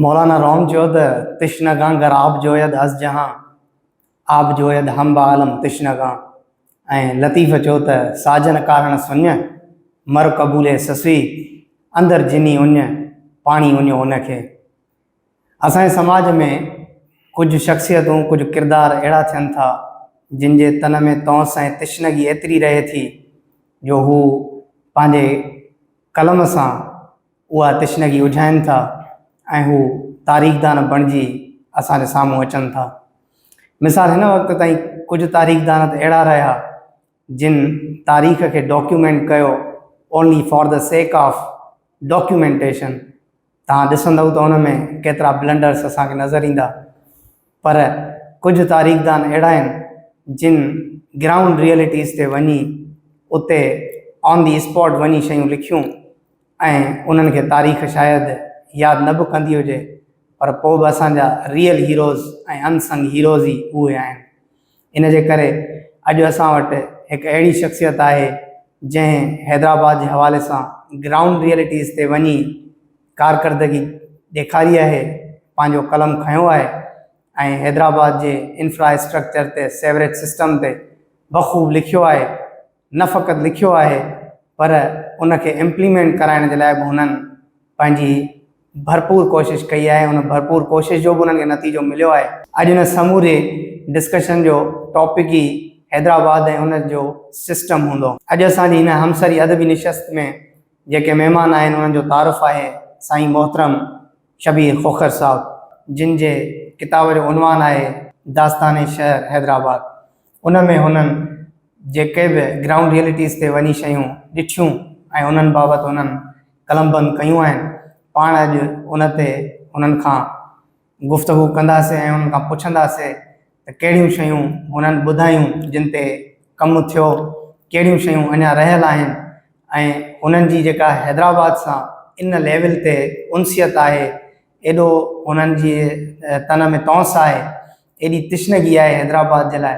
मौलाना Rome चयो त तिश्नगां गर आप जोयद अस जहां आप जोयद हम बालम तिश्नगां। ऐं लतीफ़ चयो त साजन कारण सुञ मर क़बूले ससी अंदर जिनी उञ पाणी उञ उनखे। असांजे समाज में कुछ शख़्सियतूं कुछ किरदार अहिड़ा थियनि था जिन जे तन में तौंस ऐं तिश्नगी एतिरी रहे थी जो हू पंहिंजे कलम सां उहा तिश्नगी उझाइनि था ऐं हू तारीख़दान बणिजी असांजे साम्हूं अचनि था। मिसाल हिन वक़्त ताईं कुझु तारीख़दान त अहिड़ा रहिया जिन तारीख़ खे डॉक्यूमेंट कयो only for the sake of documentation. तव्हां ॾिसंदव त उन में केतिरा ब्लंडर्स असांखे नज़र ईंदा, पर कुझु तारीख़दान अहिड़ा आहिनि जिन ग्राउंड रियलिटीज़ ते वञी उते ऑन दी स्पॉट वञी शयूं लिखियूं ऐं उन्हनि खे तारीख़ शायदि यादि न बि कंदी हुजे, पर पोइ बि असांजा रियल हीरोज़ ऐं अनसंग हीरोज़ ई उहे आहिनि। इन जे करे अॼु असां वटि हिकु अहिड़ी शख़्सियत आहे जंहिं हैदराबाद जे हवाले सां ग्राउंड रियलिटीज़ ते वञी कारकर्दगी ॾेखारी आहे, पंहिंजो कलम खयो आहे ऐं हैदराबाद जे इंफ्रास्ट्रक्चर ते सेवरेज सिस्टम ते बख़ूब लिखियो आहे। न फ़क़ति लिखियो आहे पर उनखे इम्प्लीमेंट कराइण जे लाइ बि हुननि पंहिंजी भरपूर कोशिशि कई आहे। उन भरपूर कोशिशि जो बि उन्हनि खे नतीजो मिलियो आहे। अॼु हिन समूरे डिस्कशन जो टॉपिक ई हैदराबाद ऐं उन जो सिस्टम हूंदो। अॼु असांजी हिन हमसरी अदबी निशस्त में जेके महिमान आहिनि उन्हनि जो तारुफ़ आहे साईं मोहतरम शबीर खोखर साहब, जिन जे किताब जो उनवान आहे दास्तान शहर हैदराबाद। उन में हुननि जेके बि ग्राउंड रियलिटीज़ ते वञी शयूं ॾिठियूं ऐं उन्हनि बाबति उन्हनि कलमबंद कयूं आहिनि। पाण अॼु उन ते उन्हनि खां गुफ़्तगू कंदासीं ऐं उन्हनि खां पुछंदासीं त कहिड़ियूं शयूं हुननि ॿुधायूं जिन ते कमु थियो, कहिड़ियूं शयूं अञा रहियल आहिनि ऐं उन्हनि जी जेका हैदराबाद सां इन लेवल ते उनसियत आहे, एॾो उन्हनि जी तन में तौंस आहे, एॾी तिश्नगी आहे हैदराबाद जे लाइ,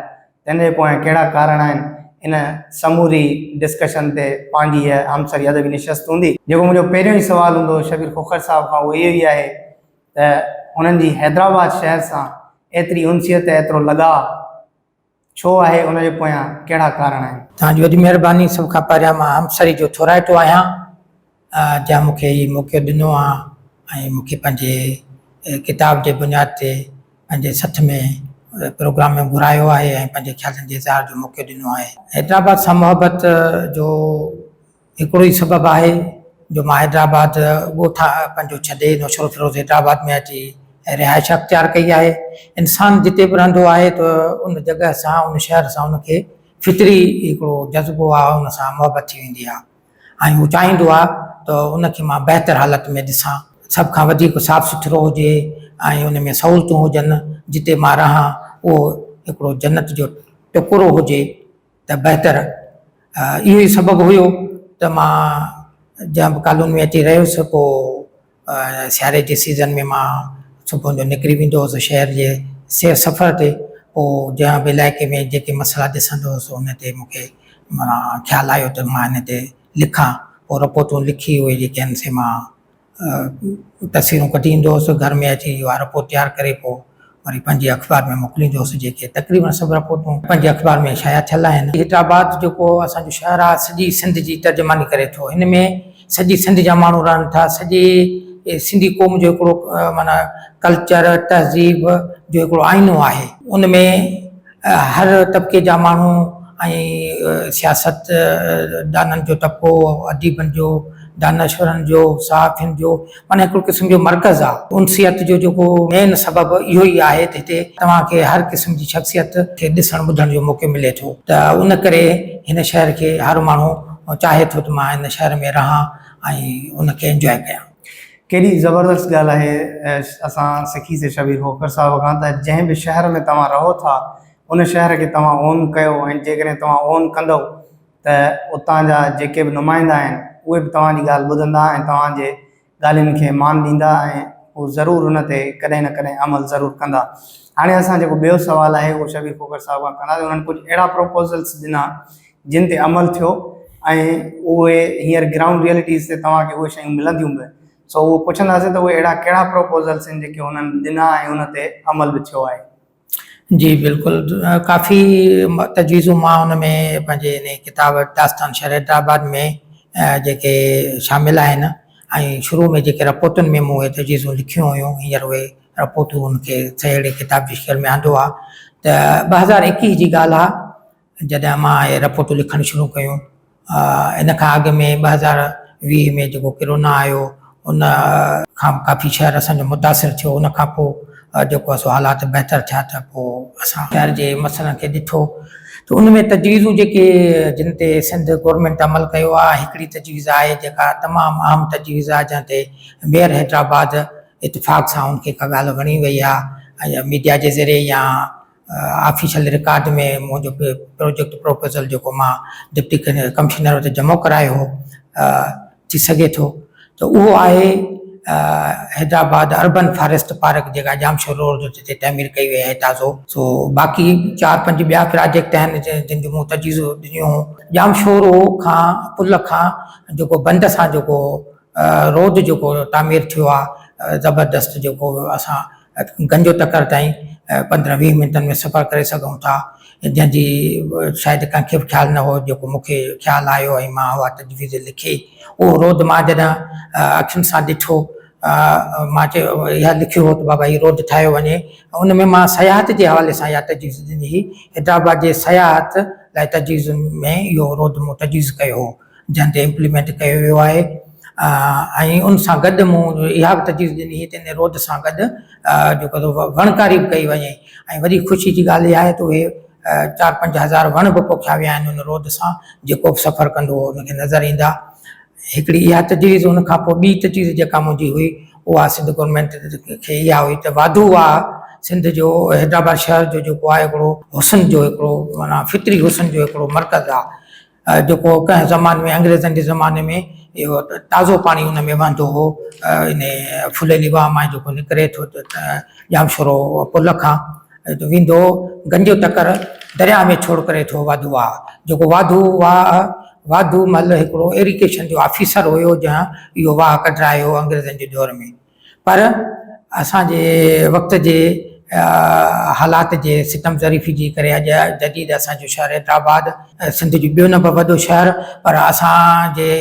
तंहिं जे पोइ कहिड़ा कारण आहिनि। इन समूरी डिस्कशन ते पंहिंजी हमसरी अदबी निशस्त हूंदी। जेको मुंहिंजो पहिरियों ई सुवालु हूंदो शबीर खोखर साहब खां उहो इहो ई आहे त हुननि जी हैदराबाद शहर सां एतिरी उनसियत एतिरो लगाव छो आहे, उन जे पोयां कहिड़ा कारण आहिनि? तव्हांजी वॾी महिरबानी। सभ खां पहिरियां मां हमसरी जो थोराइटो आहियां जंहिं मूंखे हीउ मौक़ो ॾिनो आहे ऐं मूंखे पंहिंजे किताब जे बुनियाद ते पंहिंजे सथ में प्रोग्राम में घुरायो आहे ऐं पंहिंजे ख़्यालनि जे इज़हार जो मौक़ो ॾिनो आहे। हैदराबाद सां मुहबत जो हिकिड़ो ई सबबु आहे जो मां हैदराबाद ॻोठा पंहिंजो छॾे नौशरो फिरोज़ हैदराबाद में अची रिहाइश अख़्तियार कई आहे। इंसानु जिते बि रहंदो आहे त उन जॻह सां उन शहर सां उनखे फितरी हिकिड़ो जज़्बो आहे, उन सां मुहबत थी वेंदी आहे ऐं हू चाहींदो आहे त उनखे मां बहितर हालत में ॾिसां, सभ खां वधीक साफ़ु सुथिरो हुजे ऐं उन में सहूलियतूं हुजनि, जिते मां रहां उहो हिकिड़ो जन्नत जो टुकुरो हुजे त बहितर। इहो ई सबबु हुयो त मां जंहिं बि कॉलोनी में अची रहियुसि, पोइ सियारे जे सीज़न में मां सुबुह जो निकिरी वेंदो हुउसि शहर जे सैर सफ़र ते। पोइ जंहिं बि इलाइक़े में जेके मसइला ॾिसंदो हुउसि उन ते मूंखे माना ख़्यालु आयो त मां इन ते लिखां। पोइ रिपोर्टूं लिखी उहे जेके आहिनि से मां तस्वीरूं कढी ईंदो हुउसि, घर में अची उहा रिपोर्ट तयारु करे पोइ वरी पंहिंजे अख़बार में मोकिलींदो हुउसि, जेके तक़रीबन सभु रिपोर्टूं पंहिंजे अख़बार में शाया थियल आहिनि। हैदराबाद जेको असांजो शहरु आहे सॼी सिंध जी तर्जुमानी करे थो। हिन में सॼी सिंध जा माण्हू रहनि था, सॼे सिंधी क़ौम जो हिकिड़ो माना कल्चर तहज़ीब जो हिकिड़ो आईनो आहे। उन में हर तबिके जा माण्हू ऐं सियासत दाननि जो तबिको, अदीबनि जो, दानश्वरनि जो, सहाफ़ियुनि जो, माना हिकिड़ो क़िस्म जो मर्कज़ आहे। उनसियत जो जेको मेन सबबु इहो ई आहे त हिते तव्हांखे हर क़िस्म जी शख़्सियत खे ॾिसणु ॿुधण जो मौक़ो मिले थो। त उन करे हिन शहर खे हर माण्हू चाहे थो त मां हिन शहर में रहां ऐं उनखे एंजॉय कयां। केॾी ज़बरदस्त ॻाल्हि आहे असां सिखीसीं शबीर खोखर साहब खां त जंहिं बि शहर में तव्हां रहो था उन शहर खे तव्हां ओन कयो ऐं जेकॾहिं तव्हां ओन कंदव त उतां जा जेके बि नुमाइंदा आहिनि उहे बि तव्हांजी ॻाल्हि ॿुधंदा ऐं तव्हांजे ॻाल्हियुनि खे मान ॾींदा ऐं हू ज़रूरु उन ते कॾहिं न कॾहिं अमल ज़रूरु कंदा। हाणे असां जेको ॿियो सुवालु आहे उहो शबीर खोखर साहब खां कंदासीं। उन्हनि कुझु अहिड़ा प्रपोज़ल्स ॾिना जिन ते अमल थियो ऐं उहे हींअर ग्राउंड रियलिटीज़ ते तव्हांखे उहे शयूं मिलंदियूं बि। सो उहो पुछंदासीं त उहे अहिड़ा कहिड़ा प्रपोज़ल्स आहिनि जेके हुननि ॾिना ऐं हुन ते अमल बि थियो आहे। जी बिल्कुलु, काफ़ी तजवीज़ूं मां हुन में पंहिंजे इन किताब दास्तान शहर हैदराबाद में जेके शामिल आहिनि ऐं शुरू में जेके रपोटुनि में मूं उहे तजवीज़ूं लिखियूं हुयूं, हींअर उहे रपोटूं उनखे अहिड़े किताब जी शकिल में आंदो आहे। त 2021 जी ॻाल्हि आहे जॾहिं मां इहे रपोटूं लिखणु शुरू कयूं। इन खां अॻु में 2020 में जेको कोरोना आयो उन खां काफ़ी शहर असांजो मुतासिर थियो। उन खां पोइ जेको आहे हालात बहितर थिया त पोइ असां शहर जे मसइलनि खे ॾिठो। त उन में तजवीज़ूं जेके जिन ते सिंध गवर्नमेंट अमल कयो आहे, हिकिड़ी तजवीज़ आहे जेका तमामु अहम तजवीज़ आहे, जंहिं ते मेयर हैदराबाद इतफ़ाक़ सां उनखे का ॻाल्हि वणी वई आहे ऐं मीडिया जे ज़रिए या ऑफिशियल रिकॉर्ड में मुंहिंजो प्रोजेक्ट प्रपोज़ल जेको मां डिप्टी कमिश्नर वटि जमा करायो हो थी सघे थो। त उहो आहे हैदराबाद अर्बन फॉरेस्ट पार्क जेका जामशोर रोड ते तमीर कई वई आहे ताज़ो। सो बाक़ी 4-5 ॿिया प्रोजेक्ट आहिनि जिन जो मूं तजवीज़ूं ॾिनियूं। जामशोर खां पुल खां जेको बंद सां जेको रोड जेको तामीर थियो आहे ज़बरदस्त, जेको असां गंजो तकर ताईं 15-20 मिंटनि में सफ़र करे सघूं था, जंहिंजी शायदि कंहिंखे बि ख़्यालु न हो जेको मूंखे ख़्यालु आयो ऐं मां उहा तजवीज़ लिखी। उहो रोड मां जॾहिं अखियुनि सां ॾिठो, मां चयो इहा लिखियो हो त बाबा हीउ रोड ठाहियो वञे। उन में मां सयाहत जे हवाले सां इहा तजवीज़ ॾिनी हुई। हैदराबाद जे सयाहत लाइ तजवीज़ुनि में इहो रोड मूं तजवीज़ कयो हो, जंहिं ते इम्प्लीमेंट कयो वियो आहे। ऐं उन सां गॾु मूं इहा बि तजवीज़ ॾिनी हुई त इन रोड सां गॾु जेको वणकारी बि कई वञे। ऐं वरी ख़ुशी जी ॻाल्हि इहा आहे त उहे 4-5 हज़ार वण बि पोखिया विया आहिनि उन रोड सां, जेको बि सफ़र कंदो उनखे नज़र ईंदा। हिकिड़ी इहा तजवीज़, उन खां पोइ ॿी तजवीज़ जेका मुंहिंजी हुई उहा सिंध गवर्नमेंट खे इहा हुई त वाधू आहे सिंध जो हैदराबाद शहर जो जेको आहे हिकिड़ो हुसन जो हिकिड़ो माना फितरी हुसन जो हिकिड़ो मर्कज़ आहे, जेको कंहिं ज़माने में अंग्रेज़नि जे ज़माने में इहो ताज़ो पाणी उन में वहंदो हो। इन फुलेली वाह मां जेको निकिरे थो जामशोरो पुल खां वेंदो गंजो तकर दरिया में छोड़ करे थो वाधू आहे। जेको वाधू वाह वाधू मल हिकिड़ो इरिगेशन जो ऑफिसर हुयो जंहिं इहो वाह कढायो अंग्रेज़नि जे दौर में। पर असांजे वक़्त जे हालात जे सितम ज़रीफ़ी जी करे अॼु जदीद असांजो शहर हैदराबाद सिंध जो ॿियो नंबर वॾो शहर, पर असांजे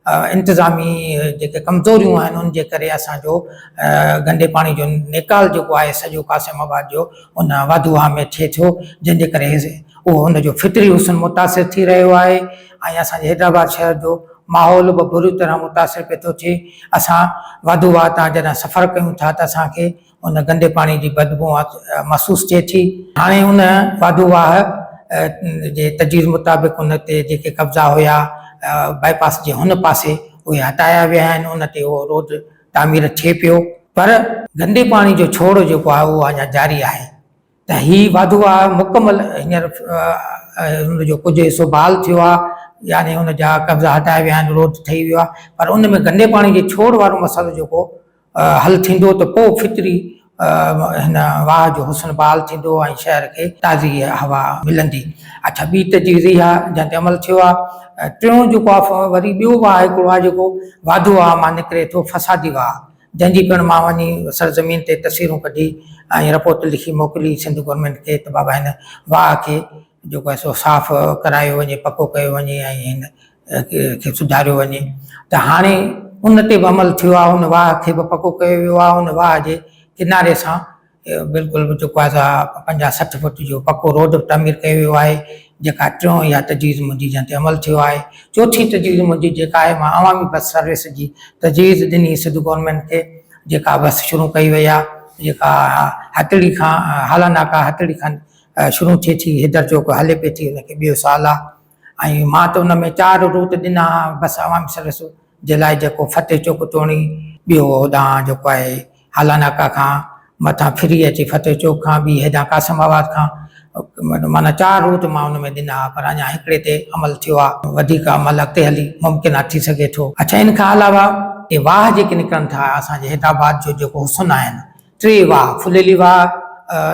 इंतिज़ामी जेके कमज़ोरियूं आहिनि उन जे करे असांजो गंदे पाणी जो निकाल जेको आहे सॼो कासिमाबाद जो उन वाधूआ में थिए थो, जंहिंजे करे उहो हुनजो फितरी हुसन मुतासिर थी रहियो आहे। ऐं असांजे हैदराबाद शहर जो माहौल बि बुरी तरह मुतासिर पियो थो थिए। असां वाधूआ तां जॾहिं सफ़र कयूं था त असांखे उन गंदे पाणी जी बदबू महसूसु थिए थी। हाणे उन वाधूआ जे तजवीज़ मुताबिक़ उन ते जेके कब्ज़ा हुया बाईपास जे हुन पासे उहे हटाया विया आहिनि, उन ते उहो रोड तामीर थिए पियो। पर गंदे पाणी जो छोड़ जेको आहे उहो अञा जारी आहे। त हीउ वाधूआ मुकमल हींअर हुनजो कुझु हिसो बहाल थियो आहे, यानी हुनजा कब्ज़ा हटाया विया आहिनि, रोड ठही वियो आहे। पर उन में गंदे पाणी जे छोड़ वारो मसइलो जेको हल थींदो त पोइ फितरी हिन वाह जो हुसन बहाल थींदो ऐं शहर खे ताज़ी हवा मिलंदी। अच्छा, ॿी तजवीज़ इहा जंहिं ते अमल थियो आहे। टियों जेको आहे वरी ॿियो वाह हिकिड़ो आहे जेको वाधूआ मां निकिरे थो फसादी वाह, जंहिंजी पिणु मां वञी सरज़मीन ते तस्वीरूं कढी ऐं रिपोर्ट लिखी मोकिली सिंध गवर्नमेंट खे त बाबा हिन वाह खे जेको आहे सो साफ़ु करायो वञे, पको कयो वञे ऐं हिन खे सुधारियो वञे। त हाणे उन ते बि अमल थियो आहे, उन वाह खे बि पको कयो वियो आहे। उन वाह जे किनारे सां बिल्कुलु जेको आहे 50-60 फुट जो पको रोड तामीर कयो वियो आहे, जेका टियों इहा तजवीज़ मुंहिंजी जंहिं ते अमल थियो आहे। चौथी तजवीज़ मुंहिंजी जेका आहे, मां अवामी बस सर्विस जी तजवीज़ ॾिनी सिंध गवर्नमेंट खे, जेका बस शुरू कई वई आहे, जेका हथड़ी खां हालानाका हथड़ी खां शुरू थिए थी, हैदर चौक हले पई थी, हुनखे 2 साल आहे। ऐं मां त उन में 4 रूट ॾिना बस अवामी सर्विस जे लाइ, जेको फतेह चौक तोणी, ॿियो होॾां जेको आहे हालानाका खां मथां फिरी अची फतेह चौक खां ॿी हेॾां कासिमाबाद खां, माना 4 रूट मां हुन में ॾिना, पर अञा हिकिड़े ते अमल थियो आहे। वधीक अमल अॻिते हली मुमकिन आहे थी सघे थो। अच्छा, इन खां अलावा इहे वाह जेके निकिरनि था असांजे हैदराबाद जो जेको हुसन आहिनि, 3 वाह, फुलेली वाह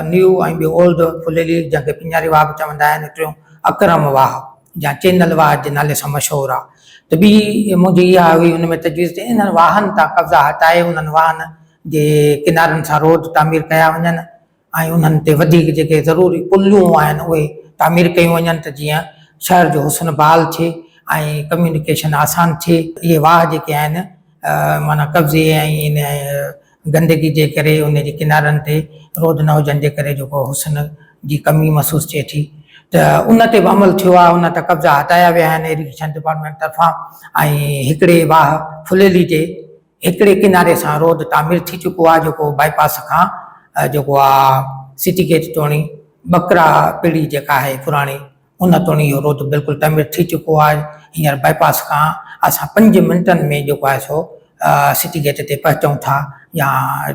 न्यू ऐं ॿियो ओल्ड फुलेली, जंहिंखे पिंजारी वाह बि चवंदा आहिनि, टियों अकरम वाह। या चैनल वाह जे नाले सां मशहूरु आहे। त ॿी मुंहिंजी इहा हुई हुन में तजवीज़ ते इन्हनि वाहन तां कब्ज़ा हटाए उन्हनि वाहन जे किनारनि सां रोड तामीर कया वञनि ऐं उन्हनि ते वधीक जेके ज़रूरी पुलियूं आहिनि उहे तामीर कयूं वञनि त जीअं शहर जो हुस्न बहाल थिए ऐं कम्यूनिकेशन आसान थिए। इहे वाह जेके आहिनि माना कब्ज़े ऐं इन गंदगी जे करे उन जे किनारनि ते रोड न हुजण जे करे जेको हुस्न जी कमी महसूसु थिए थी त उन ते बि अमल थियो आहे। उन ते कब्ज़ा हटाया विया आहिनि इरिगेशन डिपार्टमेंट तरफ़ां ऐं हिकिड़े वाह फुलेली जे हिकिड़े किनारे सां रोड तामीर थी चुको आहे जेको बाईपास खां जेको आहे सिटी गेट तोणी बकरा पीढ़ी जेका आहे पुराणी उन तोणी इहो रोड बिल्कुलु तामीर थी चुको आहे। हींअर बाईपास खां असां 5 मिंटनि में जेको आहे सो सिटी गेट ते पहुचूं था या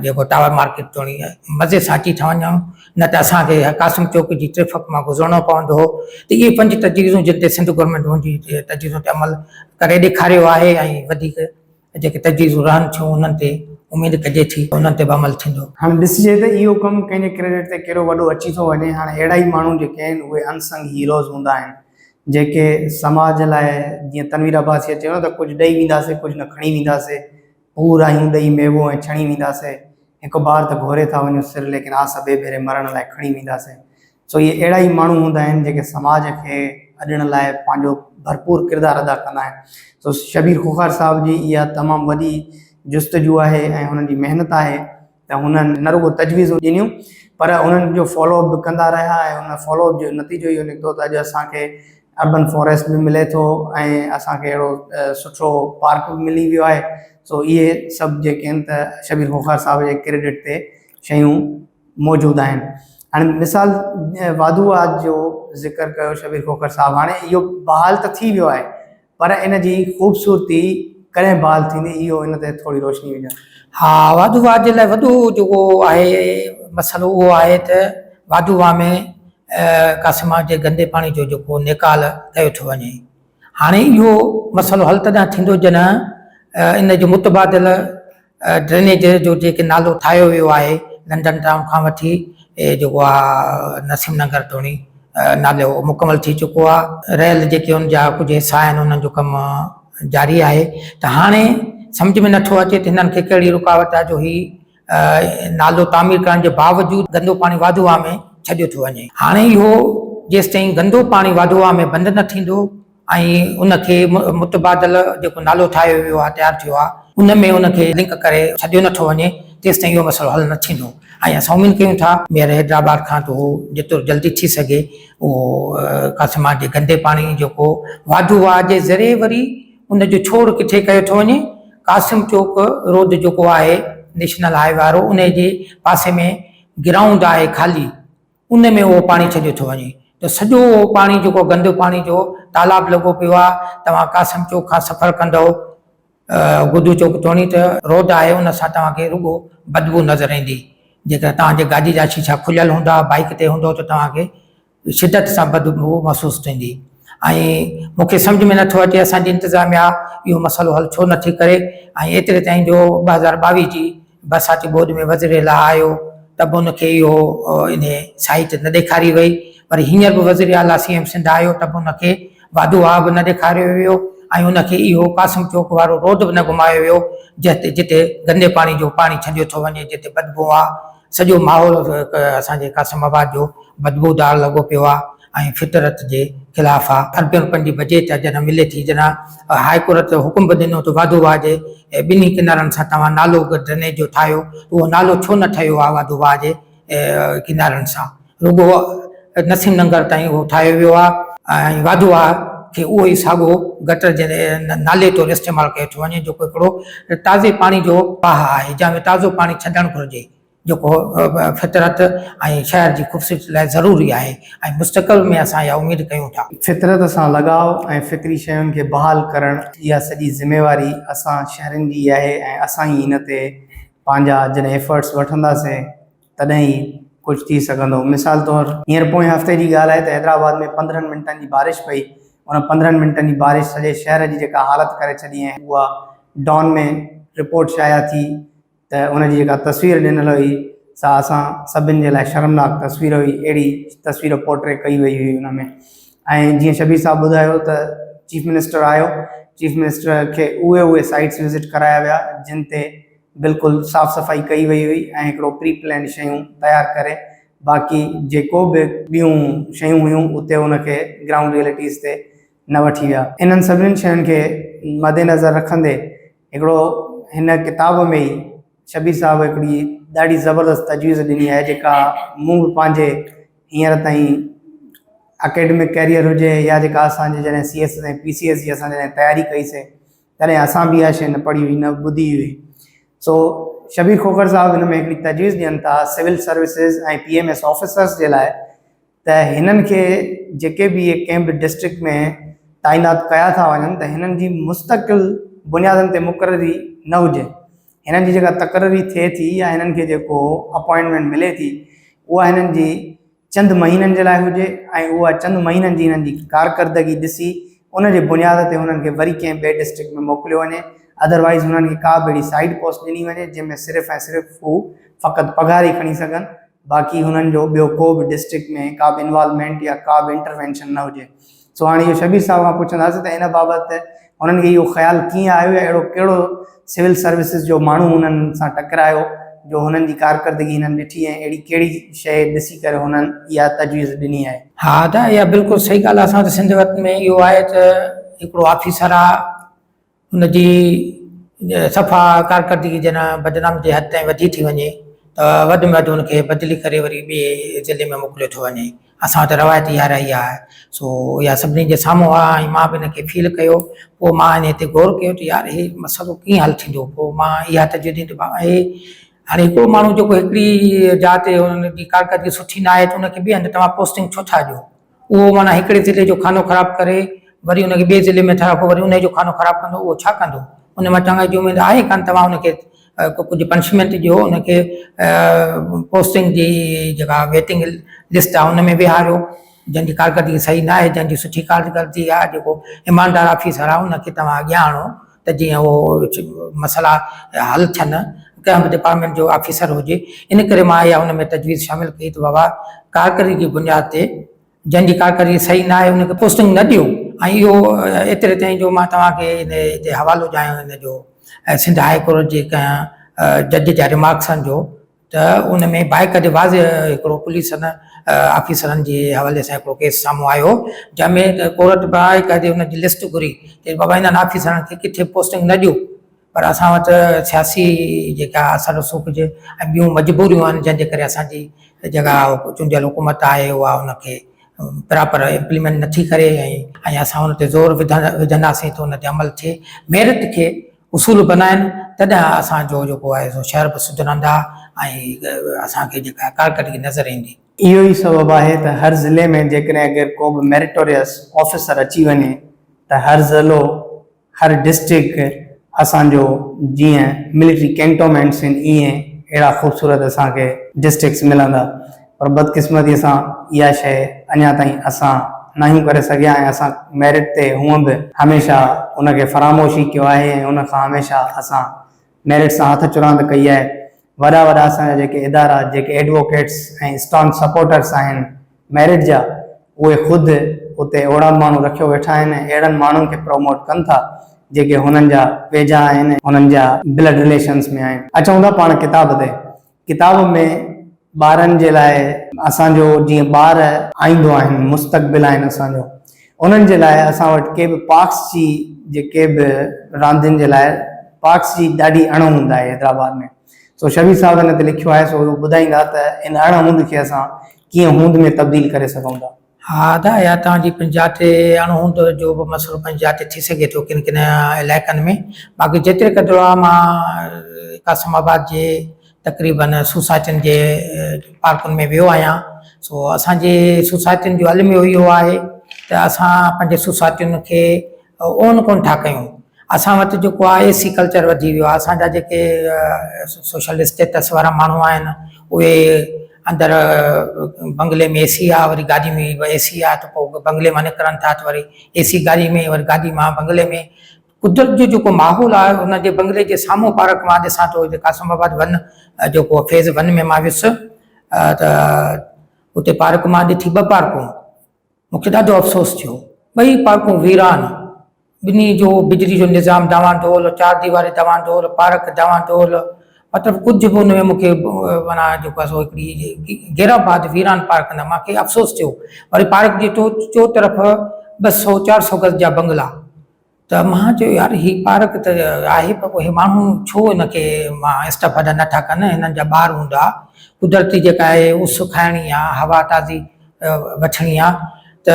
जेको टावर मार्केट तोणी मज़े सां अची था वञूं न त असांखे कासिम चौक जी ट्रैफिक मां गुज़रणो पवंदो हो। त इहे 5 तजवीज़ूं जिन ते सिंध गवर्नमेंट मुंहिंजी तजवीज़ुनि ते अमल करे ॾेखारियो आहे ऐं वधीक जेके तजवीज़ूं रहनि थियूं उन्हनि ते उमेदु कजे थी उन्हनि ते बि अमल थींदो। हाणे ॾिसिजे त इहो कमु कंहिंजे क्रेडिट ते कहिड़ो वॾो अची थो वञे। हाणे अहिड़ा ई माण्हू जेके आहिनि उहे अनसंग हीरोज़ हूंदा आहिनि जेके समाज लाइ जीअं तनवीर अब्बासीअ चयो न त कुझु ॾेई वेंदासीं कुझु न खणी वेंदासीं पूरा आहियूं ॾेई मेवो ऐं छणी वेंदासीं हिकु बार त घोरे था वञूं सिर लेकिन आस ॿिए भेरे मरण लाइ खणी वेंदासीं। सो इहे अहिड़ा ई माण्हू हूंदा आहिनि जेके समाज खे अॾण लाइ पंहिंजो भरपूर किरदारु अदा कंदा आहिनि। सो शबीर खोखार साहिब जी इहा तमामु वॾी जुस्तजू आहे ऐं हुननि जी महिनत आहे त हुननि न रुगो तजवीज़ूं ॾिनियूं पर हुननि जो फॉलोअप बि कंदा रहिया ऐं हुन फॉलोअप जो नतीजो इहो निकितो त अॼु असांखे अर्बन फॉरेस्ट बि मिले थो ऐं असांखे अहिड़ो सुठो पार्क बि मिली वियो आहे। सो इहे सभु जेके आहिनि त शबीर खोखार साहिब जे क्रेडिट ते शयूं मौजूदु आहिनि। हाणे मिसाल वाधूआ जो ज़िक्र कयो शबीर खोखर साहिबु हाणे इहो बहाल त थी वियो आहे पर इन जी ख़ूबसूरती कॾहिं बहाल थींदी इहो इन ते थोरी रोशनी विझो। हा वाधूआ जे लाइ वॾो जेको आहे मसइलो उहो आहे त वाधूआ में कासिमा जे गंदे पाणी जो जेको निकाल कयो थो वञे। हाणे इहो मसइलो हल तॾहिं थींदो जॾहिं इन जो मुतबादिल ड्रेनेज जो जेके नालो ठाहियो वियो आहे लंडन टाउन खां वठी जेको आहे नसीम नगर तोणी नालो मुकमल थी चुको आहे। रेल जेके हुन जा कुझु हिसा आहिनि उन्हनि जो कमु जारी आहे। त हाणे सम्झ में नथो अचे त हिननि खे कहिड़ी रुकावट आहे जो ही नालो तामीर करण जे बावजूदि गंदो पाणी वाधूआ में छॾियो थो वञे। हाणे इहो जेसि ताईं गंदो पाणी वाधूआ में बंदि न थींदो ऐं उनखे मुतबादिल जेको नालो ठाहियो वियो आहे तयारु थियो आहे उन में उनखे लिंक करे छॾियो नथो वञे तेसि ताईं इहो मसइलो हल न थींदो। ऐं असां उमेदु कयूं था मेयर हैदराबाद खां त उहो जेतिरो जल्दी थी सघे उहो कासिमा जे गंदे पाणी जेको वाधूआ जे ज़रिए वरी उनजो छोड़ किथे कयो थो वञे कासिम चौक रोड जेको आहे नेशनल हाईवे वारो उन जे पासे में ग्राउंड आहे ख़ाली उन में उहो पाणी छॾियो थो वञे। त सॼो पाणी जेको गंदो पाणी जो तालाब लॻो पियो आहे। तव्हां कासिम चौक खां सफ़र कंदव गुदू चौक तोणी त रोड आहे उन सां तव्हांखे रुगो बदबू नज़र ईंदी। जेकर तव्हांजे गाॾी जा शीशा खुलियल हूंदा बाइक ते हूंदो त तव्हांखे शिदत सां बदबू महसूसु थींदी। ऐं मूंखे सम्झ में नथो अचे असांजी इंतिज़ामिया इहो मसइलो हल छो नथी करे ऐं एतिरे ताईं जो 2022 जी बरसाती बोर्ड में वज़ीर आला आयो त बि उनखे इहो इन साइट न ॾेखारी वई। पर हींअर बि वज़ीर आला CM सिंध आयो त बि उनखे वाधूआ बि न ॾेखारियो वियो ऐं उनखे इहो कासिम चौक वारो रोड बि न घुमायो वियो जिते गंदे पाणी जो पाणी छॾियो थो वञे जिते बदबू आहे। सॼो माहौल असांजे कासिमाबाद जो बदबूदार लॻो पियो आहे ऐं फितरत जे ख़िलाफ़ु आहे। अर्बन रुपयनि जी बजेट जॾहिं मिले थी जॾहिं हाई कोर्ट हुकुम बि ॾिनो त वाधूआ जे ॿिन्ही किनारनि सां तव्हां नालो ड्रेनेज जो ठाहियो उहो नालो छो न ठहियो आहे वाधूआ जे किनारनि सां रुगो नसीम नगर ताईं उहो ठाहियो वियो आहे ऐं वाधूआ खे उहो ई साॻियो गटर जे नाले तौरु इस्तेमालु कयो थो वञे जेको हिकिड़ो ताज़े पाणी जो बाह आहे जंहिंमें ताज़ो पाणी छॾणु घुरिजे जेको फितरत ऐं शहर जी ख़ूबसूरती लाइ ज़रूरी आहे ऐं मुस्तक़बिल में असां इहा उमेदु कयूं था। फितरत सां लॻाव ऐं फितरी शयुनि खे बहाल करणु इहा सॼी ज़िम्मेवारी असां शहरनि जी आहे ऐं असां ई हिन ते पंहिंजा जॾहिं एफर्ट्स वठंदासीं तॾहिं ई कुझु थी सघंदो। मिसाल तौरु हींअर पोएं हफ़्ते जी ॻाल्हि आहे त हैदराबाद में 15 मिंटनि जी बारिश पई उन 15 मिंटनि जी बारिश सॼे शहर जी जेका हालत करे छॾी ऐं उहा डॉन में रिपोर्ट शाया थी त उनजी जेका तस्वीर ॾिनल हुई सा असां सभिनि जे लाइ शर्मनाक तस्वीर हुई। अहिड़ी तस्वीर पोर्ट्रे कई वई हुई उन में ऐं जीअं शबीर साहब ॿुधायो त चीफ मिनिस्टर आयो, चीफ मिनिस्टर खे उहे साइट्स विज़िट कराया विया जिन ते बिल्कुलु साफ़ सफ़ाई कई वई हुई ऐं हिकिड़ो प्री प्लान शयूं तयारु करे बाक़ी जेको बि ॿियूं शयूं हुयूं उते उनखे ग्राउंड रियलिटीज़ ते न वठी विया। इन्हनि सभिनीनि शयुनि खे मद्देनज़र रखंदे हिकिड़ो हिन किताब में ई शबीर साहब हिकिड़ी ॾाढी ज़बरदस्त तजवीज़ ॾिनी आहे जेका मूं बि पंहिंजे हींअर ताईं अकेडमिक कैरियर हुजे या जेका असांजे जॾहिं CS ऐं PCS जी असां जॾहिं तयारी कईसीं तॾहिं असां बि इहा शइ न पढ़ी हुई, न ॿुधी हुई। सो शबीर खोखर साहब हिन में हिकिड़ी तजवीज़ ॾियनि था सिविल सर्विसिस ऐं PMS ऑफिसर्स जे लाइ त हिननि खे जेके बि इहे कंहिं बि डिस्ट्रिक्ट में तइनात कया था वञनि त हिननि जी मुस्तक़िल बुनियादनि ते मुक़ररी न हुजे। हिननि जी जेका तक़ररी थिए थी या हिननि खे जेको अपॉइंटमेंट मिले थी उहा हिननि जी चंद महीननि जे लाइ हुजे ऐं उहा चंद महीननि जी हिननि जी कारकर्दगी ॾिसी उन जे बुनियाद ते हुननि खे वरी कंहिं ॿिए डिस्ट्रिक्ट में मोकिलियो वञे। अदरवाइज़ हुननि खे का बि अहिड़ी साइड पोस्ट ॾिनी वञे जंहिंमें सिर्फ़ु ऐं सिर्फ़ु हू फ़क़ति पघार ई खणी सघनि, बाक़ी हुननि जो ॿियो को बि डिस्ट्रिक्ट में का बि इन्वॉल्वमेंट या का बि इंटरवेंशन न हुजे। सो हाणे इहो शबीर साहब खां पुछंदासीं त इन बाबति हुननि खे इहो ख़्यालु कीअं आयो या अहिड़ो कहिड़ो सिविल सर्विसिस जो माण्हू हुननि सां टकरायो जो हुननि जी कारकर्दगी हिननि ॾिठी ऐं अहिड़ी कहिड़ी शइ ॾिसी करे हुननि इहा तजवीज़ ॾिनी आहे। हा त इहा बिल्कुलु सही ॻाल्हि आहे। असां वटि सिंध वटि में इहो आहे त हिकिड़ो ऑफिसर आहे हुनजी सफ़ा कारकर्दगी जॾहिं बदनाम जे हद ताईं वधी थी वञे त वधि में वधि हुनखे बदिली करे वरी ॿिए ज़िले में मोकिलियो थो वञे। असां वटि रवायत इहा रही आहे। सो इहा सभिनी जे साम्हूं आहे ऐं मां बि हिनखे फील कयो। पोइ मां हिन ते गौर कयो त यार इहे मसइलो कीअं हल थींदो। पोइ मां इहा तजवीज़ ॾिनी त बाबा हे हाणे हिकिड़ो माण्हू जेको हिकिड़ी जात हुनजी कारकर्दगी सुठी न आहे त हुनखे ॿिए हंधि तव्हां पोस्टिंग छो था ॾियो। उहो माना हिकिड़े ज़िले जो खानो ख़राबु करे वरी हुनखे ॿिए ज़िले में था रखो, वरी उन जो खानो ख़राबु कंदो, उहो छा कंदो। उन मां चङा जी उमेदु आहे कान। तव्हां हुनखे कुझु पनिशमेंट ॾियो, हुनखे पोस्टिंग जी जेका वेटिंग लिस्ट आहे हुन में विहारियो। जंहिंजी कारकर्दगी सही न आहे, जंहिंजी सुठी कारकर्दगी आहे, जेको ईमानदार ऑफिसर आहे हुनखे तव्हां अॻियां आणो त जीअं उहो मसइला हल थियनि। कंहिं बि डिपार्टमेंट जो ऑफिसर हुजे। इन करे मां इहा हुन में तजवीज़ शामिलु कई त बाबा कारकर्दगी जी बुनियाद ते जंहिंजी कारकर्दगी सही न आहे हुनखे पोस्टिंग न ॾियो। ऐं इहो एतिरे ताईं जो मां तव्हांखे हिन ते हवालो ॾियां हिन जो सिंध हाई कोर्ट जे कंहिं जज जा रिमार्क्सनि जो त उन में बाक़ाइदे वाज़े हिकिड़ो पुलिस ऑफिसरनि जे हवाले सां हिकिड़ो केस साम्हूं आयो जंहिंमें कोर्ट बाक़ाइदे हुनजी लिस्ट घुरी त बाबा हिननि ऑफिसरनि खे किथे पोस्टिंग न ॾियो। पर असां वटि सियासी जेका असर रसूख़ जे ऐं ॿियूं मजबूरियूं आहिनि जंहिंजे करे असांजी जेका चूंडियल हुकूमत आहे उहा हुनखे प्रॉपर इम्प्लीमेंट नथी करे ऐं असां हुन ते ज़ोर विझंदासीं त हुन ते अमल थिए, मेरिट खे उसूल बनाइनि, तॾहिं असांजो जेको आहे सो शहर बि सुधरंदा ऐं असांखे जेका कारकर्दगी नज़र ईंदी। इहो ई सबबु आहे त हर ज़िले में जेकॾहिं अगरि को बि मेरिटोरियस ऑफिसर अची वञे त हर ज़िलो हर डिस्ट्रिक्ट असांजो जीअं मिलिट्री कैंटोनमेंट्स आहिनि ईअं अहिड़ा ख़ूबसूरत असांखे डिस्ट्रिक्ट्स मिलंदा। पर बदकिस्मतीअ सां इहा शइ अञा ताईं असां नहियूं करे सघिया ऐं असां मेरिट ते हूअं बि हमेशह उनखे फरामोशी कयो आहे ऐं उनखां हमेशह असां मेरिट सां हथ चुरांद कई आहे। वॾा वॾा असांजा जेके इदारा जेके एडवोकेट्स ऐं स्ट्रॉन्ग सपोर्टर्स आहिनि मेरिट जा, उहे ख़ुदि उते ओड़ा माण्हू रखियो वेठा आहिनि ऐं अहिड़नि माण्हुनि खे प्रमोट कनि था जेके हुननि जा वेझा आहिनि, हुननि जा ब्लड रिलेशन्स में आहिनि। अचूं था पाण किताब ते। किताब में ॿारनि जे लाइ असांजो जीअं ॿार आईंदो आहिनि, मुस्तक़बिल आहिनि असांजो, उन्हनि जे लाइ असां वटि के बि पार्क्स जी जेके बि रांदियुनि जे लाइ पार्क्स जी ॾाढी अण हूंदा आहे हैदराबाद में। सो शबीर साहब हिन ते लिखियो आहे, सो उहो ॿुधाईंदा त इन अण हूंद खे असां कीअं हूंद में तब्दील करे सघूं था। हा दा या तव्हांजी पंजाहु ते अणहूंद जो बि मसइलो पंजाहु ते थी सघे थो किन किन इलाइक़नि में। बाक़ी जेतिरे क़दुरु आहे मां कासिमाबाद जे तक़रीबन सोसाइटियुनि जे पार्कुनि में वियो आहियां। सो असांजे सोसाइटियुनि जो अलमियो इहो आहे त असां पंहिंजे सोसाइटियुनि खे ओन कोन था कयूं। असां वटि जेको आहे AC कल्चर वधी वियो आहे। असांजा जेके सोशल स्टेटस वारा माण्हू आहिनि उहे अंदरि बंगले में AC आहे, वरी गाॾी में AC आहे त पोइ बंगले मां निकिरनि था त वरी AC गाॾी में, वरी गाॾी मां बंगले में। कुदरत जो जेको माहौल आहे हुनजे बंगले जे साम्हूं पार्क मां ॾिसां थो कासिमाबाद वन जेको फेज़ 1 में मां वियुसि त उते पार्क मां ॾिठी 2 पार्कूं। मूंखे ॾाढो अफ़सोस थियो। ॿई पार्कूं वीरान, ॿिन्ही जो बिजली जो निज़ाम डावाडोल, चार दीवारी डावाडोल, पार्क डावाडोल, मतिलबु कुझु बि हुन में मूंखे माना जेको आहे सो हिकिड़ी गिराबाद वीरान पार्क न, मूंखे अफ़सोस थियो। वरी पार्क जे चो तरफ़ 200-400 गज जा बंगला, त मां चयो यार ही पार्क त आहे, पर पोइ हे माण्हू छो हिनखे मां इस्तेफ़ादा नथा कनि, हिननि जा ॿार हूंदा, कुदरती जेका आहे उस खाइणी आहे, हवा ताज़ी वठणी आहे, त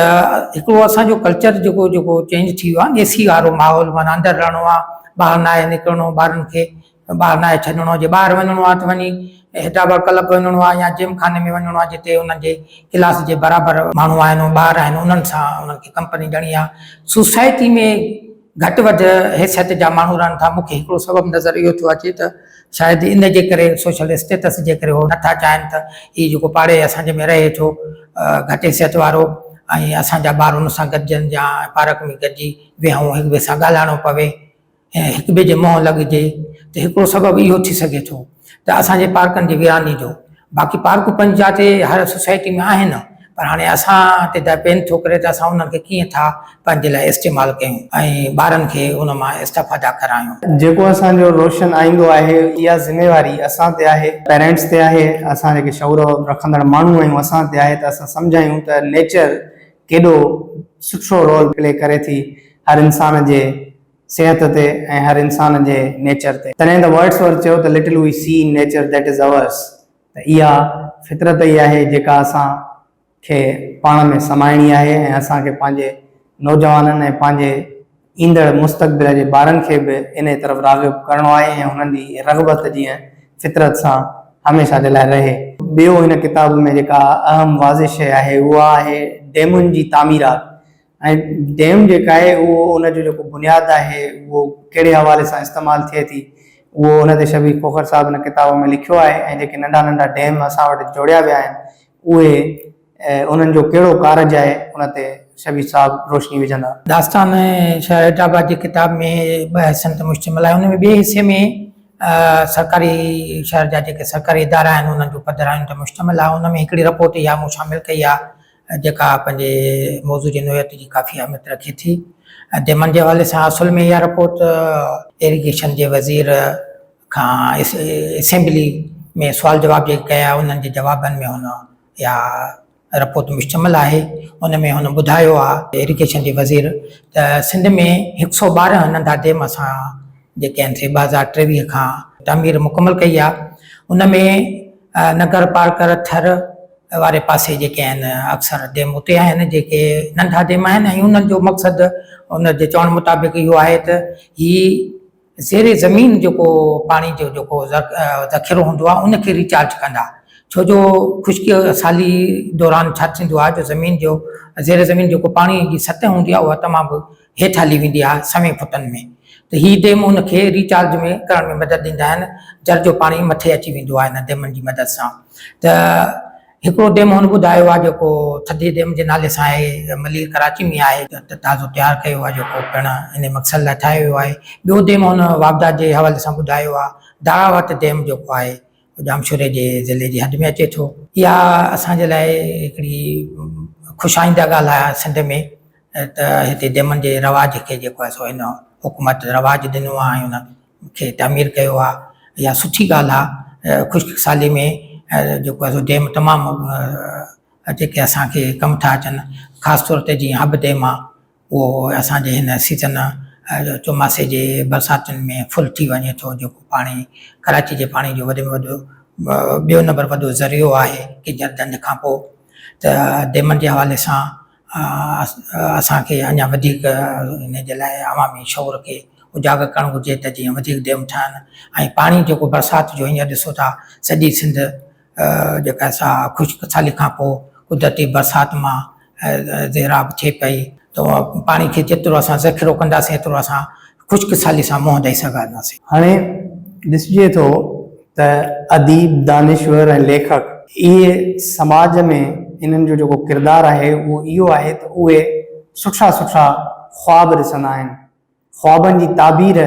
हिकिड़ो असांजो कल्चर जेको जेको चेंज थी वियो आहे, एसी वारो माहौल, माना अंदरि रहणो आहे, ॿाहिरि न आहे निकिरणो, ॿारनि खे ॿाहिरि न आहे छॾिणो, जे ॿाहिरि वञिणो आहे त वञी हिताबा क्लब वञिणो आहे या जिम खाने में वञिणो आहे, जिते उन्हनि जे क्लास जे बराबरि माण्हू आहिनि, ॿार आहिनि, उन्हनि सां उन्हनि खे कंपनी ॾियणी आहे। सोसाइटी में घटि वधि हैसियत जा माण्हू रहनि था। मूंखे हिकिड़ो सबबु नज़र इहो थो अचे त शायदि इन जे करे, सोशल स्टेटस जे करे उहो नथा चाहिनि त हीउ जेको पाड़े असांजे में रहे थो घटि हैसियत वारो, ऐं असांजा ॿार हुन सां गॾिजनि या पार्क में गॾिजी वेहूं, हिक ॿिए सां ॻाल्हाइणो पवे ऐं हिक ॿिए जे मुंहुं लॻिजे, त हिकिड़ो सबबु इहो थी सघे थो त असांजे पार्कनि जी वीरानी जो। बाक़ी पार्कूं पंहिंजी जाते हर सोसाइटी में आहिनि, पर हाणे असां ते डिपेंड थो करे त असां उन्हनि खे कीअं था पंहिंजे लाइ इस्तेमालु कयूं ऐं ॿारनि खे उन मां इस्तेफ़ादा करायूं। जेको असांजो रोशन आईंदो आहे, इहा ज़िम्मेवारी असां ते आहे, पेरेंट्स ते आहे, असां जेके शऊर रखंदड़ माण्हू आहियूं असां ते आहे, त असां सम्झायूं त नेचर केॾो सुठो रोल प्ले करे थी हर इंसान जे सिहत ते ऐं हर इंसान जे नेचर ते। तॾहिं त वर्ड्सवर्थ चयो त little we see in nature that is ours, त इहा फितरत ई आहे जेका असांखे पाण में समाइणी आहे ऐं असांखे पंहिंजे नौजवाननि ऐं पंहिंजे ईंदड़ मुस्तक़बिल जे ॿारनि खे बि इन तरफ़ राग़िब करिणो आहे ऐं हुननि जी रग़बत जीअं फितरत सां हमेशह जे लाइ रहे। ॿियो हिन किताब में जेका अहम वाज़े शइ आहे उहा आहे डैमुनि जी तामीरात। ऐं डैम जेका आहे उहो उनजो जेको बुनियादु आहे उहो कहिड़े हवाले सां इस्तेमालु थिए थी, उहो हुन ते शबीर खोखर साहिबु हिन किताब में लिखियो आहे। ऐं जेके नंढा नंढा डैम असां वटि जोड़िया विया आहिनि उहे उन्हनि जो कहिड़ो कारज आहे उन ते शबीर साहिबु रोशनी विझंदा। दास्तान शहर हैदराबाद जी किताब में 2 हिसनि ते मुश्तमिल आहे। हुन में ॿिए हिसे में सरकारी शहर जा जेके सरकारी इदारा आहिनि उन्हनि जो पधराइनि ते मुश्तमिल आहे। हुन में हिकिड़ी रिपोर्ट इहा मूं शामिलु कई आहे जेका पंहिंजे मौज़ू जी नोयत जी काफ़ी अहमियत रखे थी। डेमन जे हवाले सां असुल में इहा रिपोर्ट इरिगेशन जे वज़ीर खां असेंबली में सुवाल जवाब जेके कया उन्हनि जे जवाबनि में हुन इहा रिपोर्ट मुश्तमिल आहे। हुन में हुन ॿुधायो आहे इरिगेशन जे वज़ीर त सिंध में 112 नंढा डैम असां जेके आहिनि से 2023 खां तामीर मुकमल कई आहे। उन में नगर पार्कर थर वारे पासे जेके आहिनि अक्सर डैम उते आहिनि जेके नंढा डैम आहिनि ऐं उन्हनि जो मक़सदु उन जे चवण मुताबिक़ इहो आहे त हीअ ज़ेरे ज़मीन जेको पाणी जो जेको ज़ख़ीरो हूंदो आहे उनखे रिचार्ज कंदा। छो जो ख़ुश्की साली दौरान छा थींदो आहे जो ज़मीन जो ज़ेर ज़मीन जेको पाणी जी सतह हूंदी आहे उहा तमामु हेठि हली वेंदी आहे 100 फुटनि में, त हीअ डैम उनखे रिचार्ज में करण में मदद ॾींदा आहिनि। जर जो पाणी मथे अची वेंदो आहे हिन डैमनि जी मदद सां। त हिकिड़ो डैम हुन ॿुधायो आहे जेको थधी डैम जे नाले सां आहे, मलीर कराची में आहे, त ताज़ो तयारु कयो आहे जेको पिणु इन मक़सद लाइ ठाहियो वियो आहे। ॿियो डैम हुन वापदा जे हवाले सां ॿुधायो आहे दारावत डैम जेको आहे जामशोरे जे ज़िले जी हद में अचे थो। इहा असांजे लाइ हिकिड़ी ख़ुशाईंदा ॻाल्हि आहे सिंध में त हिते डैमनि जे रवाज खे जेको आहे सो हिन हुकूमत रवाज ॾिनो आहे ऐं हुनखे तामीर कयो आहे। इहा सुठी ॻाल्हि आहे। ख़ुश्क साली में जेको आहे सो डैम तमामु जेके असांखे कमु था अचनि, ख़ासि तौर ते जीअं हब डैम आहे उहो असांजे हिन सीज़न चौमासे जे बरसातुनि में फुल थी वञे थो, जेको पाणी कराची जे पाणी जो वॾे में वॾो ॿियो नंबर वॾो ज़रियो आहे कि जर्दन खां पोइ। त डैमनि जे हवाले सां असांखे अञा वधीक हिन जे लाइ अवामी शौर खे उजागर करणु घुरिजे त जीअं वधीक डैम ठहनि ऐं पाणी जेको बरसाति जो हींअर ॾिसो था सॼी सिंध जेका असां ख़ुश्क साली खां पोइ कुदरती बरसाति मां ज़ेराब थिए पई, त पाणी खे जेतिरो असां ज़ख़ीरो कंदासीं एतिरो असां ख़ुश्क साली सां मुंहुं ॾेई सघंदासीं। हाणे ॾिसिजे थो त अदीब, दानिश्वर ऐं लेखक इहे समाज में इन्हनि जो जेको किरदारु आहे उहो इहो आहे त उहे सुठा सुठा ख़्वाब ॾिसंदा आहिनि। ख़्वाबनि जी ताबीर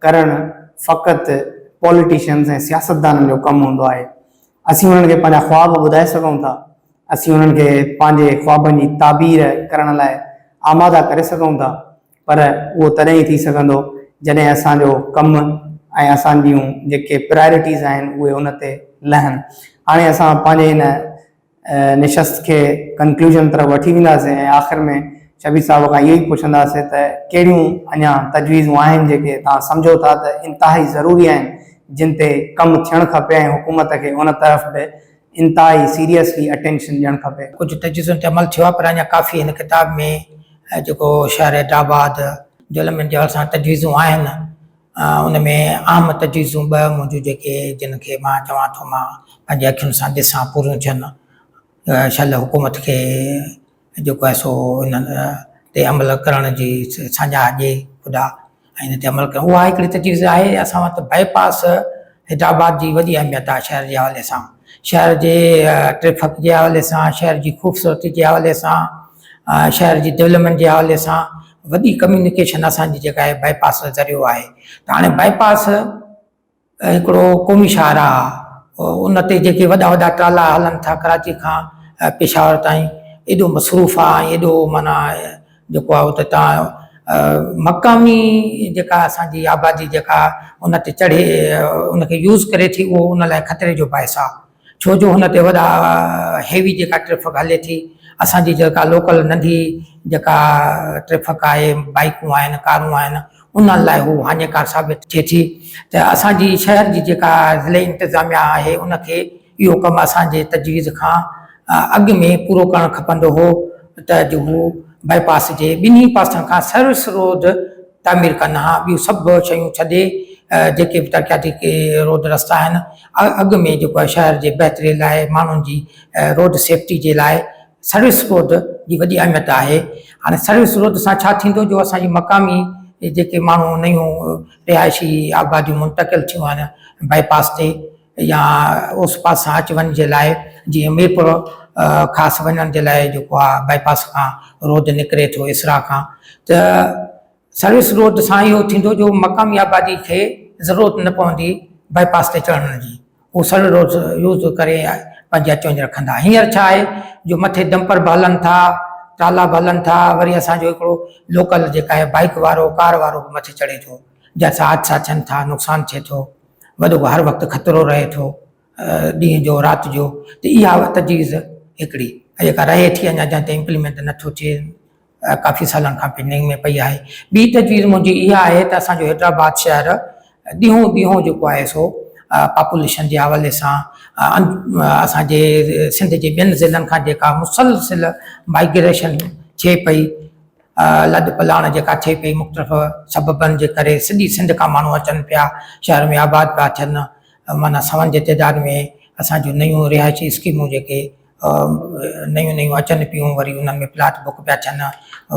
करणु फ़क़ति पॉलिटिशियन्स ऐं सियासतदाननि जो कमु हूंदो आहे। असीं उन्हनि खे पंहिंजा ख़्वाब ॿुधाए सघूं था असीं उन्हनि खे पंहिंजे ख्वाबनि जी ताबीर करण लाइ आमादा करे सघूं था, पर उहो तॾहिं ई थी सघंदो जॾहिं असांजो कमु ऐं असांजूं जेके प्रायोरिटीज़ आहिनि उहे उन ते लहनि। हाणे असां पंहिंजे हिन निशस्त खे कंक्लूजन तरफ़ वठी वेंदासीं ऐं आख़िर में शबीर साहिब खां इहो ई पुछंदासीं त कहिड़ियूं अञा तजवीज़ूं आहिनि जेके तव्हां सम्झो था त इंतिहाई ज़रूरी आहिनि, जिन ते कमु थियणु खपे ऐं हुकूमत खे उन तरफ़ बि इंतिहाई सीरियसली अटेंशन ॾियणु खपे। कुझु तजवीज़ुनि ते अमल थियो आहे, पर अञा काफ़ी हिन किताब में जेको शहर हैदराबाद डेवलपमेंट जे हवाले सां तजवीज़ूं आहिनि, उन में आम तजवीज़ूं ॿ मुंहिंजूं जेके जिन खे मां चवां थो मां पंहिंजे अखियुनि सां ॾिसां पूरियूं थियनि, शल हुकूमत खे जेको आहे सो इन्हनि ते अमल करण जी साझा ॾिए ख़ुदा ऐं हिन ते अमल करणु। उहा हिकिड़ी तजवीज़ आहे असां वटि बाईपास हैदराबाद जी वॾी अहमियत आहे शहर जे हवाले सां, शहर जे ट्रैफिक जे हवाले सां, शहर जी ख़ूबसूरती जे हवाले सां, शहर जी डेवलपमेंट जे हवाले सां वॾी कम्युनिकेशन असांजी जेका आहे बाईपास ज़रियो आहे। त हाणे बाईपास हिकिड़ो क़ौमी शहर आहे, उन ते जेके वॾा वॾा ट्राला हलनि था कराची खां पेशावर ताईं, एॾो मसरूफ़ आहे, एॾो माना जेको आहे उते तव्हां मक़ामी जेका असांजी आबादी जेका उन ते चढ़े उनखे यूज़ करे थी, उहो उन लाइ ख़तरे जो बाइस आहे, छो जो हुन ते वॾा हैवी जेका ट्रैफिक हले थी। असांजी जेका लोकल नंढी जेका ट्रैफिक आहे, बाइकूं आहिनि, कारूं आहिनि, उन्हनि लाइ हू हानिकार साबित थिए थी। त असांजी शहर जी जेका ज़िले इंतिज़ामिया आहे उनखे इहो कमु असांजे तजवीज़ खां अॻु में पूरो करणु खपंदो हो त जो हू बाईपास जे ॿिन्ही पासनि खां सर्विस रोड तामीर कनि हा, ॿियूं सभु शयूं छॾे जेके बि तरक़ियाती रोड रस्ता आहिनि, अॻु में जेको आहे शहर जे बहितरी लाइ, माण्हुनि जी रोड सेफ्टी जे लाइ सर्विस रोड जी वॾी अहमियत आहे। हाणे सर्विस रोड सां छा थींदो, जो असांजी मक़ामी जेके माण्हू नयूं रिहाइशी आबादियूं मुंतकिल थियूं आहिनि बाईपास ते या उस पास सां अच वञ जे लाइ, जीअं मीरपुर ख़ासि वञण जे लाइ जेको आहे बाईपास खां रोड निकिरे थो इसरा खां, त सर्विस रोड सां इहो थींदो जो मक़ामी आबादी खे ज़रूरत न पवंदी बाईपास ते चढ़ण जी, उहो सर्विस रोड यूज़ करे पंहिंजी अच वञ रखंदा। हींअर छा आहे जो मथे डंपर बि हलनि था, ट्राला बि हलनि था, वरी असांजो हिकिड़ो लोकल जेका आहे बाइक वारो कार वारो बि मथे चढ़े थो, जंहिंसां हादसा थियनि था, नुक़सानु थिए थो, वॾो हर वक़्तु ख़तरो रहे थो ॾींहं जो राति जो। त इहा तजवीज़ हिकिड़ी जेका रहे थी अञा जंहिं ते इम्प्लीमेंट नथो थिए, काफ़ी सालनि खां पेंडिंग में पई आहे। ॿी तजवीज़ मुंहिंजी इहा आहे त असांजो हैदराबाद शहर ॾींहों ॾींहों जेको आहे सो पॉपुलेशन जे हवाले सां असांजे सिंध जे ॿियनि ज़िलनि खां जेका मुसलसिल माइग्रेशन थिए पई, लॾ पलाण जेका थिए पई मुख़्तलिफ़ सबबनि जे करे, सॼी सिंध खां माण्हू अचनि पिया, शहर में आबाद पिया थियनि, माना सवनि जे तइदाद में असांजूं नयूं रिहाइशी स्कीमूं जेके नयूं नयूं अचनि पियूं, वरी उन्हनि में प्लाट बुक पिया थियनि,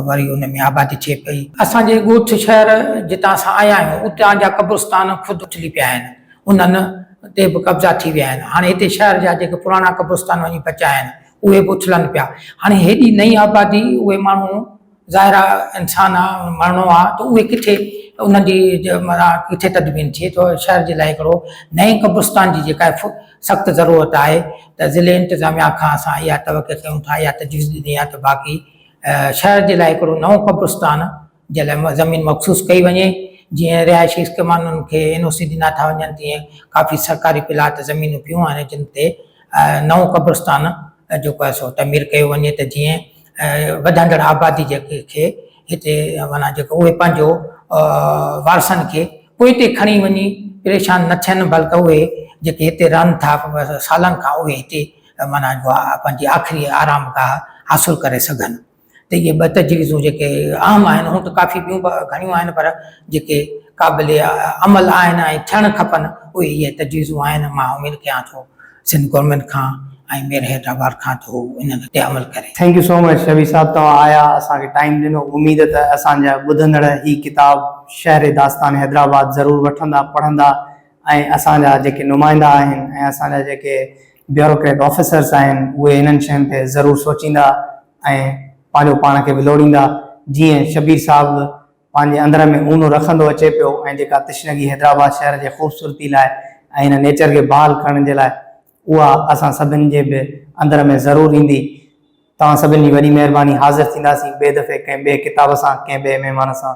वरी उन में आबादी थिए पई। असांजे ॻोठ शहर जितां असां आया आहियूं उतां जा क़ब्रिस्तान ख़ुदि उथली पिया आहिनि, उन्हनि ते बि कब्ज़ा थी विया आहिनि। हाणे हिते शहर जा जेके पुराणा क़ब्रिस्तान वञी बचिया आहिनि उहे बि उथलनि पिया। हाणे हेॾी नई आबादी, उहे माण्हू ज़ाहिर आहे इंसान आहे, मरणो आहे, त उहे किथे उन्हनि जी माना किथे तदबीन थिए थो। शहर जे लाइ हिकिड़ो नए क़ब्रिस्तान जी जेका आहे सख़्तु ज़रूरत आहे, त ज़िले इंतिज़ामिया खां असां इहा तवक़ो कयूं था, इहा तजवीज़ ॾिनी आहे त बाक़ी शहर जे लाइ हिकिड़ो नओं क़ब्रिस्तान जे लाइ ज़मीन मख़सूस कई वञे, जीअं रिहाइशी स्कीमानुनि खे NOC ॾिना था वञनि, तीअं काफ़ी सरकारी प्लाट ज़मीनूं पियूं आहिनि जिन ते नओं क़ब्रिस्तान जेको आहे सो तमीर कयो वञे, त जीअं वधंदड़ आबादी जेके खे हिते माना जेको उहे पंहिंजो वारसनि खे पोइ हिते खणी वञी परेशान न थियनि, बल्कि उहे जेके हिते रहनि था सालनि खां, उहे हिते माना पंहिंजी आख़िरी आराम गाह हासिलु करे सघनि। त इहे ॿ तजवीज़ूं जेके आम आहिनि, हूं त काफ़ी ॿियूं घणियूं आहिनि, पर जेके क़ाबिल अमल आहिनि ऐं थियणु खपनि उहे इहे तजवीज़ूं आहिनि। मां उमेदु कयां थो सिंध गवर्नमेंट खां ऐं मेयर हैदराबाद खां त हू इन ते अमल करे। Thank you so much Shabir sahab, तव्हां आया, असांखे टाइम ॾिनो। उमेद त असांजा ॿुधंदड़ ही किताब शहर दास्तान हैदराबाद ज़रूरु वठंदा, पढ़ंदा, ऐं असांजा जेके नुमाइंदा आहिनि ऐं असांजा जेके ब्यूरोक्रेट ऑफिसर्स आहिनि उहे इन्हनि शयुनि ते ज़रूरु सोचींदा ऐं पंहिंजो पाण खे विलोड़ींदा। जीअं शबीर साहब पंहिंजे अंदर में ऊनो रखंदो अचे पियो ऐं जेका तशनगी हैदराबाद शहर जे ख़ूबसूरती लाइ ऐं हिन नेचर खे बहाल करण जे लाइ उहा असां सभिनि जे बि अंदर में ज़रूरु ईंदी। तव्हां सभिनी जी वॾी महिरबानी। हाज़िर थींदासीं ॿिए दफ़े कंहिं ॿिए किताब सां, कंहिं ॿिए महिमान सां।